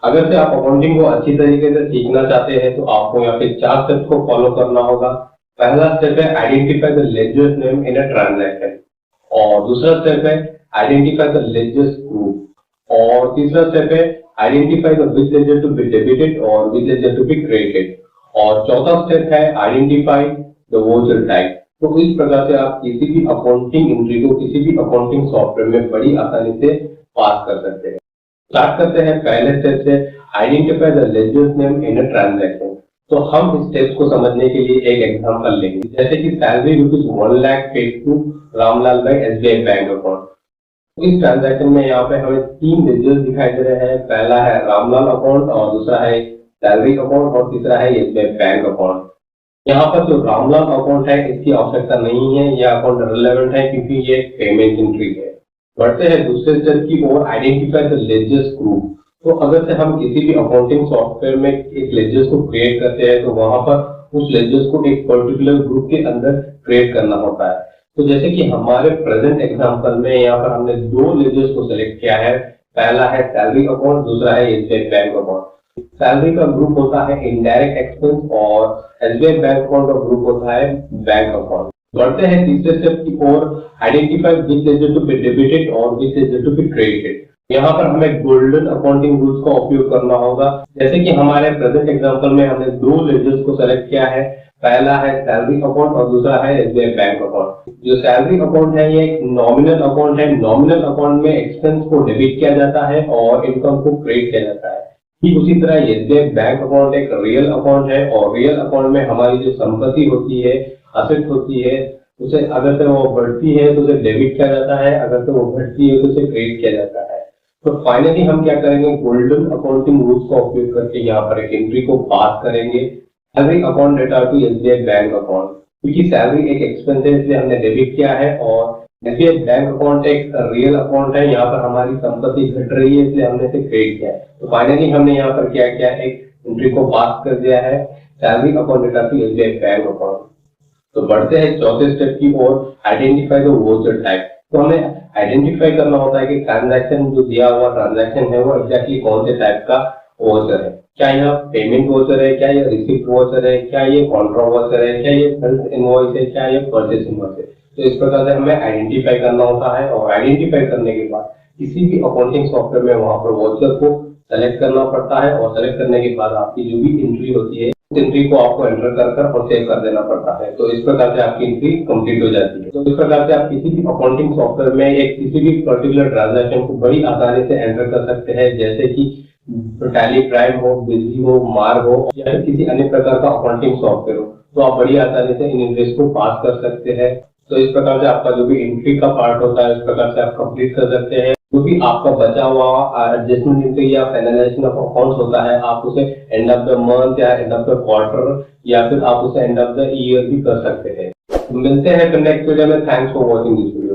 अगर से आप अकाउंटिंग को अच्छी तरीके से सीखना चाहते हैं तो आपको यहाँ पे 4 स्टेप्स को फॉलो करना होगा। पहला स्टेप है identify the ledgers name in a transaction, और दूसरा स्टेप है आइडेंटिफाई द लेजर्स ग्रुप, और तीसरा स्टेप है identify the which ledger to be debited और which ledger to be credited, और चौथा स्टेप है आइडेंटिफाई द वोचर टाइप। तो इस प्रकार से आप किसी भी अकाउंटिंग एंट्री को किसी भी अकाउंटिंग सॉफ्टवेयर में बड़ी आसानी से पास कर सकते हैं। स्टार्ट करते हैं पहले स्टेप से, identify the ledgers name in a transaction. तो हम इस स्टेप को समझने के लिए एक एग्जांपल लेंगे, जैसे कि salary rupees 1 lakh paid to Ramlal bhai SBI bank account. इस ट्रांजैक्शन में यहाँ पे हमें 3 लेजर्स दिखाई दे रहे हैं। पहला है रामलाल अकाउंट, और दूसरा है सैलरी अकाउंट, और तीसरा है SBI बैंक अकाउंट। यहाँ पर जो रामलाल अकाउंट है इसकी आवश्यकता नहीं है, यह अकाउंट रिलेवेंट है क्योंकि ये पेमेंट एंट्री है। बढ़ते हैं दूसरे स्टेप की ओर, आइडेंटिफाई द लेजर्स ग्रुप। तो अगर से हम किसी भी अकाउंटिंग सॉफ्टवेयर में एक लेजर्स को क्रिएट करते हैं तो वहां पर उस लेजर्स को एक पर्टिकुलर ग्रुप के अंदर क्रिएट करना होता है। तो जैसे कि हमारे प्रेजेंट एग्जांपल में यहाँ पर हमने 2 लेजर्स को सिलेक्ट किया है। पहला है सैलरी अकाउंट, दूसरा है SBI बैंक अकाउंट। सैलरी का ग्रुप होता है इनडायरेक्ट एक्सपेंस, और SBI बैंक अकाउंट का ग्रुप होता है बैंक अकाउंट। बढ़ते हैं तीसरे स्टेप की ओर, identify which ledger to be debited और which ledger to be credited. यहाँ पर हमें गोल्डन अकाउंटिंग रूल्स का उपयोग करना होगा। जैसे कि हमारे प्रेजेंट एग्जांपल में हमने 2 लेजर्स को सेलेक्ट किया है। पहला है सैलरी अकाउंट और दूसरा है SBI बैंक अकाउंट। जो सैलरी अकाउंट है ये एक नॉमिनल अकाउंट है। नॉमिनल अकाउंट में एक्सपेंस को डेबिट किया जाता है और इनकम को क्रेडिट किया जाता है। ठीक उसी तरह SBI बैंक अकाउंट एक रियल अकाउंट है, और रियल अकाउंट में हमारी जो संपत्ति होती है, असेट होती है, उसे अगर से वो बढ़ती है तो उसे डेबिट किया जाता है, अगर से वो घटती है तो उसे क्रेडिट किया जाता है। तो फाइनली हम क्या करेंगे, गोल्डन अकाउंटिंग रूल्स का उपयोग करके यहाँ पर एक एंट्री को पास करेंगे, salary account data to SBI bank account. क्योंकि सैलरी एक एक्सपेंस है इसलिए हमने डेबिट किया है, और SBI बैंक अकाउंट एक रियल अकाउंट है, यहाँ पर हमारी संपत्ति घट रही है इसलिए हमने इसे क्रेडिट किया है। तो फाइनली हमने यहाँ पर क्या किया, एक एंट्री को पास कर दिया है, salary account data to SBI bank account. तो बढ़ते हैं चौथे स्टेप की ओर, आइडेंटिफाई द वोचर टाइप। तो हमें आइडेंटिफाई करना होता है कि ट्रांजैक्शन जो दिया हुआ ट्रांजैक्शन है वो एग्जैक्टली कौन से टाइप का वोचर है। क्या यह पेमेंट वोचर है, क्या यह रिसिप्ट वोचर है, क्या ये कॉन्ट्रा वोचर है, क्या ये सेल्स इनवॉइस है, क्या ये परचेस इनवॉइस है। तो इस प्रकार से हमें आइडेंटिफाई करना होता है, और आइडेंटिफाई करने के बाद किसी भी अकाउंटिंग सॉफ्टवेयर में वहां पर वोचर को सेलेक्ट करना पड़ता है, और सेलेक्ट करने के बाद आपकी जो भी एंट्री होती है एंट्री को आपको एंटर कर और सेव कर देना पड़ता है। तो इस प्रकार से आपकी एंट्री कंप्लीट हो जाती है। तो इस प्रकार से आप किसी भी अकाउंटिंग सॉफ्टवेयर में एक किसी भी पर्टिकुलर ट्रांजैक्शन को बड़ी आसानी से एंटर कर सकते हैं, जैसे कि टैली प्राइम हो, बिजी हो, मार हो, या फिर किसी अन्य प्रकार का अकाउंटिंग सॉफ्टवेयर हो, तो आप बड़ी आसानी से इन एंट्रीज को पास कर सकते हैं। तो इस प्रकार से आपका जो भी एंट्री का पार्ट होता है इस प्रकार से आप कंप्लीट कर सकते हैं। जो भी आपका बचा हुआ एडजस्टमेंट एंट्री या फाइनलाइजेशन ऑफ अकाउंट्स होता है, आप उसे एंड ऑफ द मंथ या एंड ऑफ द क्वार्टर या फिर आप उसे एंड ऑफ द ईयर भी कर सकते हैं। मिलते हैं नेक्स्ट वीडियो में। Thanks for watching this video.